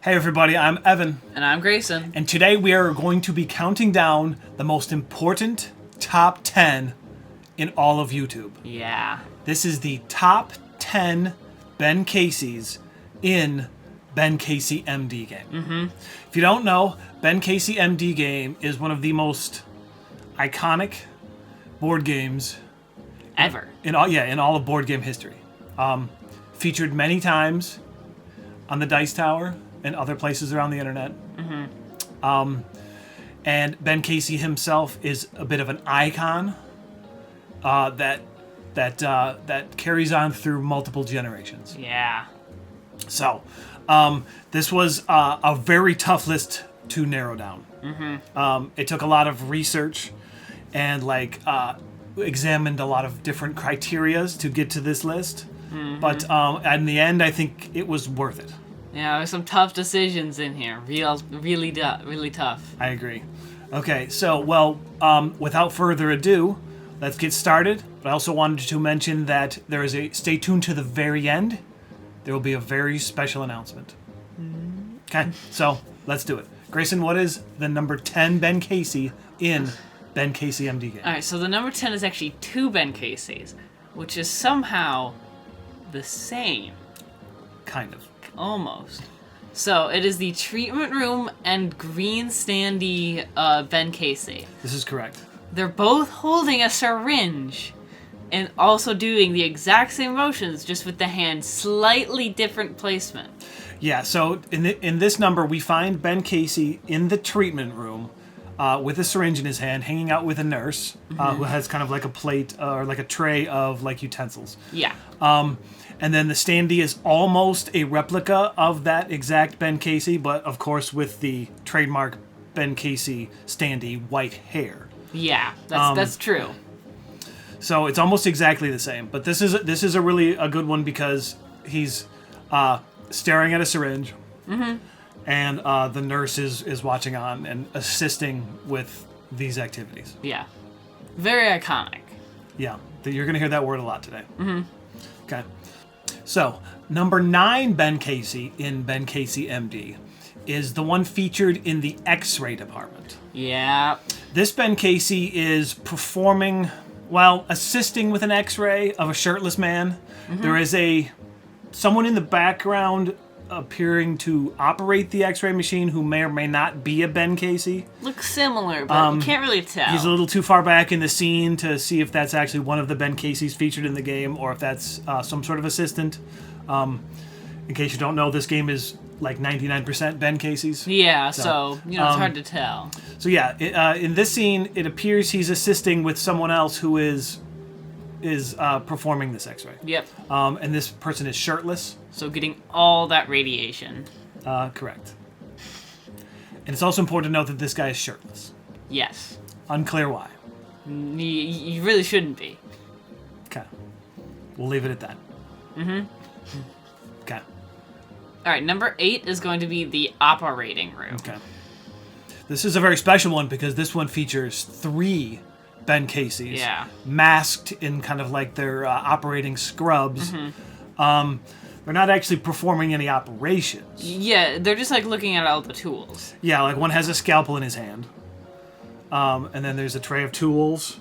Hey everybody, I'm Evan, And I'm Grayson. and today we are going to be counting down the most important top 10 in all of YouTube. Yeah. This is the top 10 Ben Caseys in Ben Casey MD game. Mm-hmm. If you don't know, Ben Casey MD game is one of the most iconic board games Ever. in all of board game history. Featured many times on the Dice Tower and other places around the internet. Mm-hmm. And Ben Casey himself is a bit of an icon that carries on through multiple generations. Yeah. So, this was a very tough list to narrow down. Mm-hmm. It took a lot of research and examined a lot of different criterias to get to this list. Mm-hmm. But in the end, I think it was worth it. Yeah, there's some tough decisions in here. Really tough. I agree. Okay, so, without further ado, let's get started. But I also wanted to mention that stay tuned to the very end. There will be a very special announcement. Okay, so let's do it. Grayson, what is the number 10 Ben Casey in Ben Casey MD game? Alright, so the number 10 is actually two Ben Caseys, which is somehow the same. Kind of. Almost. So it is the Treatment Room and Green Standy Ben Casey. This is correct. They're both holding a syringe and also doing the exact same motions, just with the hand slightly different placement. Yeah, so in this number, we find Ben Casey in the treatment room with a syringe in his hand, hanging out with a nurse who has kind of like a plate or like a tray of like utensils. Yeah. And then the standee is almost a replica of that exact Ben Casey, but of course with the trademark Ben Casey standee white hair. Yeah, that's true. So it's almost exactly the same. But this is a really good one because he's staring at a syringe, and the nurse is watching on and assisting with these activities. Yeah. Very iconic. Yeah, you're going to hear that word a lot today. Mm-hmm. Okay. So, number 9 Ben Casey in Ben Casey MD is the one featured in the X-ray department. Yeah. This Ben Casey is assisting with an X-ray of a shirtless man. Mm-hmm. There is someone in the background appearing to operate the X-ray machine who may or may not be a Ben Casey. Looks similar, but you can't really tell. He's a little too far back in the scene to see if that's actually one of the Ben Caseys featured in the game or if that's some sort of assistant. In case you don't know, this game is like 99% Ben Caseys. Yeah, so it's hard to tell. So yeah, in this scene, it appears he's assisting with someone else who is performing this X-ray. Yep. And this person is shirtless. So getting all that radiation. Correct. And it's also important to note that this guy is shirtless. Yes. Unclear why. You really shouldn't be. Okay. We'll leave it at that. Mm-hmm. Okay. All right, number 8 is going to be the operating room. Okay. This is a very special one because this one features 3 Ben Caseys. Yeah. Masked in kind of like their operating scrubs. Mm-hmm. They're not actually performing any operations. Yeah, they're just like looking at all the tools. Yeah, like one has a scalpel in his hand. And then there's a tray of tools.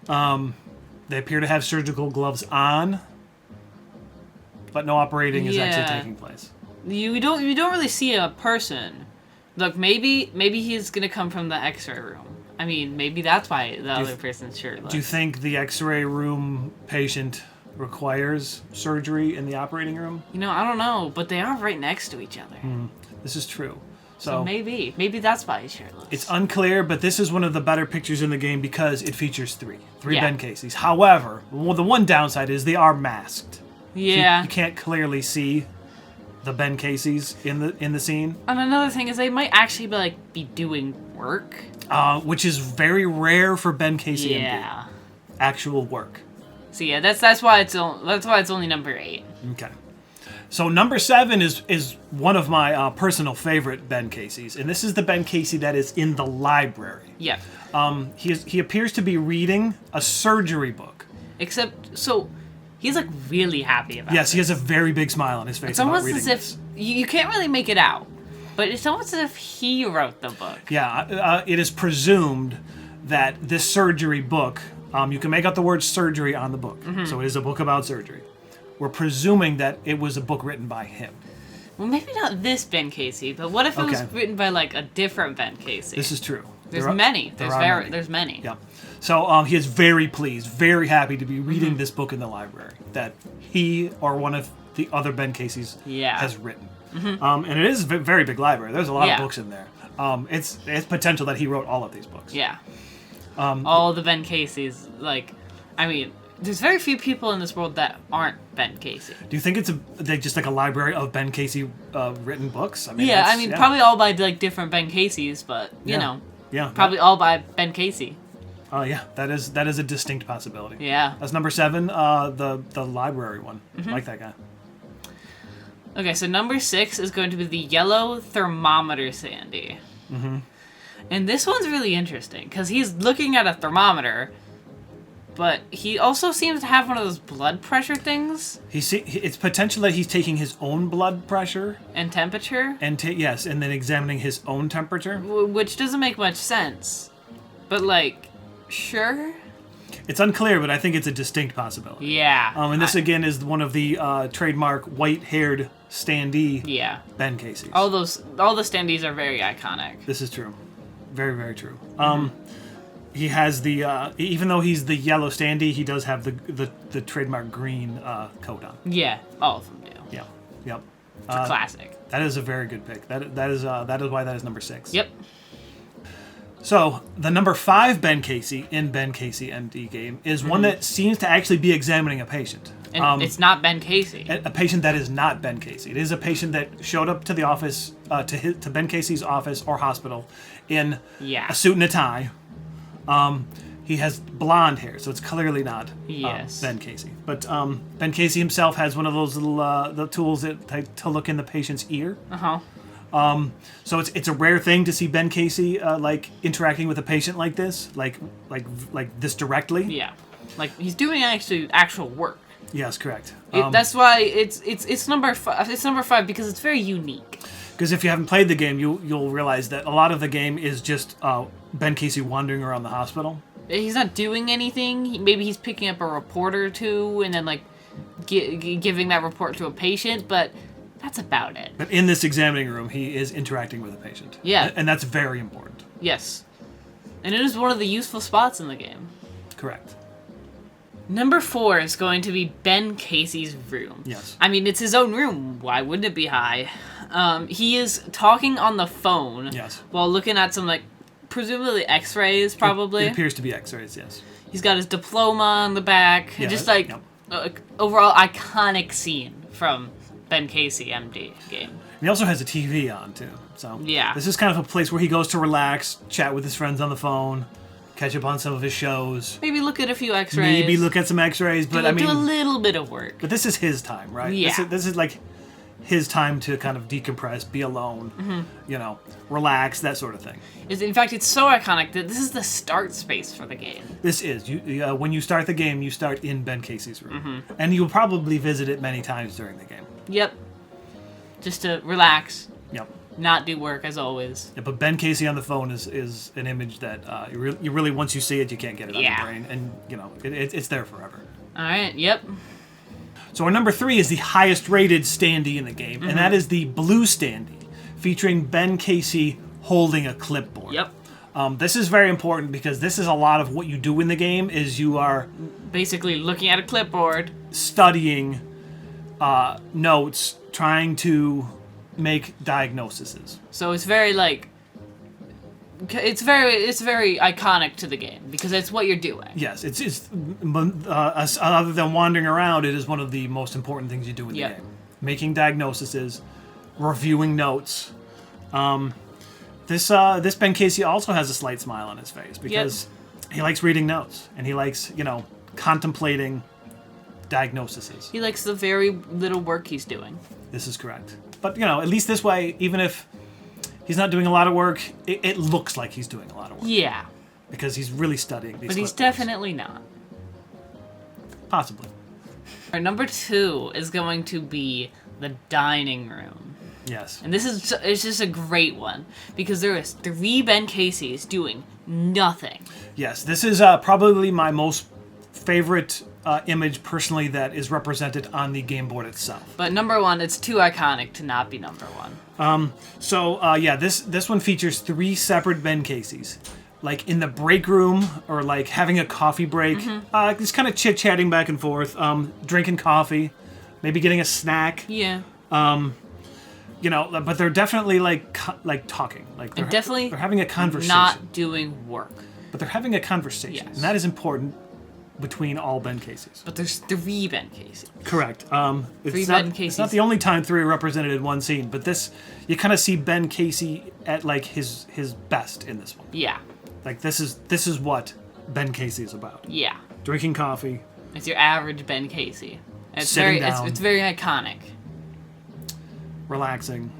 They appear to have surgical gloves on, but no operating is actually taking place. You don't really see a person. Look, maybe he's gonna come from the X-ray room. I mean, maybe that's why the other person's shirtless. Do you think the X-ray room patient requires surgery in the operating room? I don't know, but they are right next to each other. This is true. So maybe that's why he's shirtless. It's unclear, but this is one of the better pictures in the game because it features 3 Ben Caseys. However, the one downside is they are masked. Yeah. So you can't clearly see the Ben Caseys in the scene. And another thing is they might actually be doing work. Which is very rare for Ben Casey. Yeah. Actual work. So yeah, that's why it's only number 8. Okay. So number 7 is one of my personal favorite Ben Caseys, and this is the Ben Casey that is in the library. Yeah. He appears to be reading a surgery book. Except, so he's really happy about it. Yes, he has a very big smile on his face. It's almost as if you can't really make it out, but it's almost as if he wrote the book. Yeah, it is presumed that this surgery book, you can make out the word surgery on the book, so it is a book about surgery. We're presuming that it was a book written by him. Well, maybe not this Ben Casey, but what if it was Okay. written by like a different Ben Casey? This is true. There's There are- many. there are many. There's many. Yeah. So he is very pleased, very happy to be reading this book in the library that he or one of the other Ben Caseys Yeah. has written. And it is a very big library. There's a lot Yeah. of books in there. It's potential that he wrote all of these books. Yeah. All the Ben Caseys, like, I mean, there's very few people in this world that aren't Ben Casey. Do you think it's just like a library of Ben Casey written books? I mean, Yeah, that's- I mean, probably all by like different Ben Caseys, but you Yeah. know, Yeah. probably all by Ben Casey. Oh yeah, that is a distinct possibility. Yeah. That's number 7, the library one. Mm-hmm. I like that guy. Okay, so number 6 is going to be the yellow thermometer Sandy. Mm-hmm. And this one's really interesting because he's looking at a thermometer, but he also seems to have one of those blood pressure things It's potential that he's taking his own blood pressure and temperature, and and then examining his own temperature. which doesn't make much sense. But like, sure. It's unclear, but I think it's a distinct possibility. Yeah. And this again is one of the trademark white-haired standee Yeah. Ben Caseys. All the standees are very iconic. This is true, very very true. He has the even though he's the yellow standee, he does have the trademark green coat on. Yeah, all of them do. Yeah, yep. It's a classic. That is a very good pick. That is why that is number 6. Yep. So the number 5 Ben Casey in Ben Casey MD game is one that seems to actually be examining a patient. And it's not Ben Casey. A patient that is not Ben Casey. It is a patient that showed up to the office, to Ben Casey's office or hospital in Yeah. a suit and a tie. He has blonde hair, so it's clearly not Yes. Ben Casey. But Ben Casey himself has one of those little the tools to look in the patient's ear. Uh-huh. So it's a rare thing to see Ben Casey like interacting with a patient like this, like this directly. Yeah. Like, he's doing actual work. Yes, correct. That's why it's number 5. It's number 5 because it's very unique. Because if you haven't played the game, you'll realize that a lot of the game is just Ben Casey wandering around the hospital. He's not doing anything. Maybe he's picking up a report or two and then like giving that report to a patient, but that's about it. But in this examining room, he is interacting with a patient. Yeah. And that's very important. Yes. And it is one of the useful spots in the game. Correct. Number 4 is going to be Ben Casey's room. Yes. I mean, it's his own room. Why wouldn't it be high? He is talking on the phone. Yes. While looking at some, like, presumably x-rays, probably. It appears to be X-rays, yes. He's got his diploma on the back. Yeah, Just, like, yep. Overall iconic scene from Ben Casey MD game. And he also has a TV on, too. So Yeah. this is kind of a place where he goes to relax, chat with his friends on the phone, catch up on some of his shows. Maybe look at a few x-rays. Maybe look at some X-rays, but do a little bit of work. But this is his time, right? Yeah. This is like his time to kind of decompress, be alone, Mm-hmm. Relax, that sort of thing. In fact, it's so iconic that this is the start space for the game. This is when you start the game, you start in Ben Casey's room, Mm-hmm. and you'll probably visit it many times during the game. Yep. Just to relax, Yep. not do work as always. Yeah, but Ben Casey on the phone is an image that you really once you see it, you can't get it out of Yeah. your brain, and it's there forever. All right. Yep. So our number 3 is the highest rated standee in the game, and that is the blue standee, featuring Ben Casey holding a clipboard. Yep. This is very important because this is a lot of what you do in the game is you are Basically, looking at a clipboard. studying notes, trying to make diagnoses. So it's very like. It's very iconic to the game because it's what you're doing. Yes, other than wandering around, it is one of the most important things you do in the Yep. game. Making diagnoses, reviewing notes. This Ben Casey also has a slight smile on his face because he likes reading notes and he likes, contemplating diagnoses. He likes the very little work he's doing. This is correct. But, at least this way, even if he's not doing a lot of work, it looks like he's doing a lot of work. Yeah, Because he's really studying these but he's clipboards. definitely not. Possibly. Our number 2 is going to be the dining room. Yes. And it's just a great one because there is 3 Ben Caseys doing nothing. Yes, this is probably my most favorite image personally that is represented on the game board itself. But number 1, it's too iconic to not be number 1. So yeah, this one features 3 separate Ben Caseys, like in the break room or like having a coffee break, just kind of chit chatting back and forth, drinking coffee, maybe getting a snack. Yeah. You know, but they're definitely like talking, like they're definitely they're having a conversation, not doing work. but they're having a conversation, Yes. and that is important between all Ben Caseys. But there's 3 Ben Casey. Correct. It's 3 not, Ben it's not Caseys. the only time 3 are represented in one scene, but this, you kind of see Ben Casey at like his best in this one. Yeah. Like this is what Ben Casey is about. Yeah. Drinking coffee, It's your average Ben Casey. It's Sitting very down. it's very iconic. relaxing,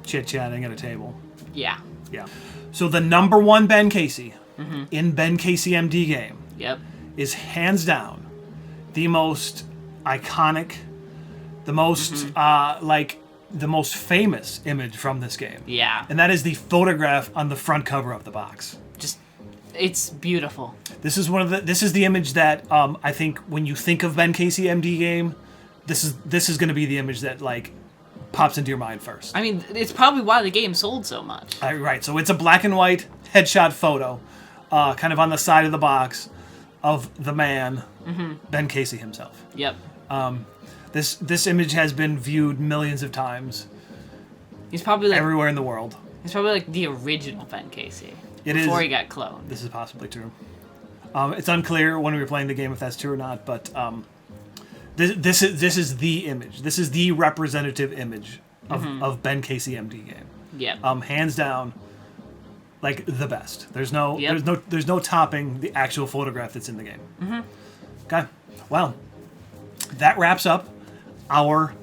chit-chatting at a table. Yeah. Yeah. So the number 1 Ben Casey in Ben Casey MD game Yep. is hands down the most iconic, the most like the most famous image from this game. Yeah. And that is the photograph on the front cover of the box. Just it's beautiful. This is the image that I think when you think of Ben Casey MD game, this is going to be the image that like pops into your mind first. I mean, it's probably why the game sold so much. Right. So it's a black and white headshot photo, kind of on the side of the box of the man, Ben Casey himself. Yep. This image has been viewed millions of times He's probably like everywhere in the world. the original Ben Casey. It before is. he got cloned. This is possibly true. It's unclear when we were playing the game if that's true or not, but this is the image. This is the representative image of Ben Casey MD game. Yep. Hands down, like the best. There's no Yep. there's no topping the actual photograph that's in the game. Okay. Well, that wraps up our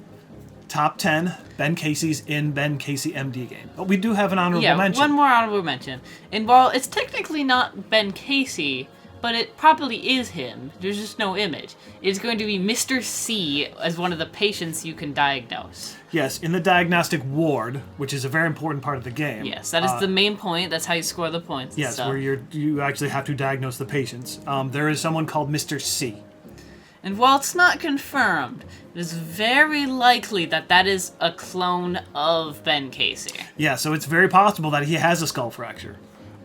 top 10 Ben Caseys in Ben Casey MD game. But we do have an honorable mention. One more honorable mention. And while it's technically not Ben Casey, but it probably is him, there's just no image. It's going to be Mr. C as one of the patients you can diagnose. Yes, in the diagnostic ward, which is a very important part of the game. Yes, that is the main point. That's how you score the points. and Yes, stuff. where you actually have to diagnose the patients. There is someone called Mr. C. And while it's not confirmed, it is very likely that that is a clone of Ben Casey. Yeah, so it's very possible that he has a skull fracture,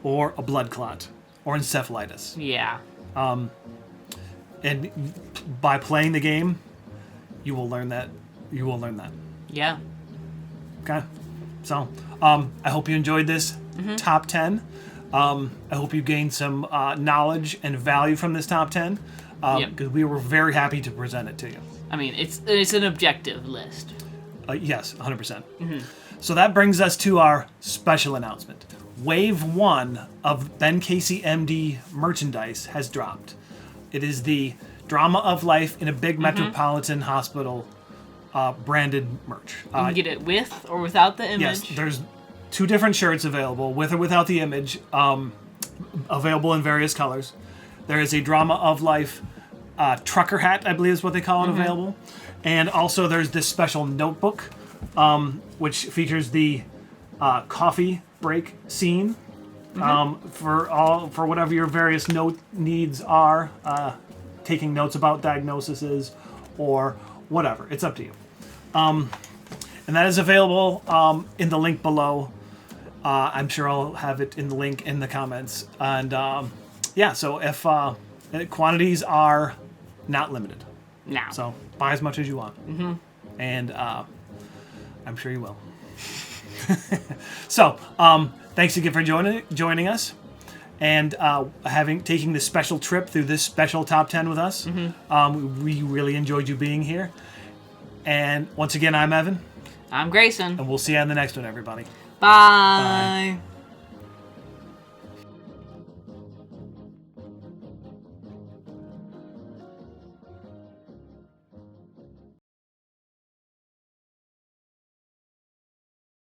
or a blood clot, or encephalitis. Yeah. And by playing the game, you will learn that. You will learn that. Yeah. Okay. So, I hope you enjoyed this top 10. I hope you gained some knowledge and value from this top 10. Yep. Because we were very happy to present it to you. I mean, it's an objective list. Yes, 100%. So that brings us to our special announcement. Wave 1 of Ben Casey MD merchandise has dropped. It is the Drama of Life in a Big Metropolitan Hospital branded merch. You can get it with or without the image. Yes, there's 2 different shirts available, with or without the image, available in various colors. There is a Drama of Life trucker hat, I believe is what they call it, available. And also there's this special notebook, which features the coffee break scene for whatever your various note needs are, taking notes about diagnoses or whatever. It's up to you. And that is available in the link below. I'm sure I'll have it in the link in the comments. And yeah, so if quantities are not limited, Now. so buy as much as you want, and I'm sure you will. So thanks again for joining us, and taking this special trip through this special top 10 with us. We really enjoyed you being here. And once again, I'm Evan, I'm Grayson. and we'll see you on the next one, everybody. Bye.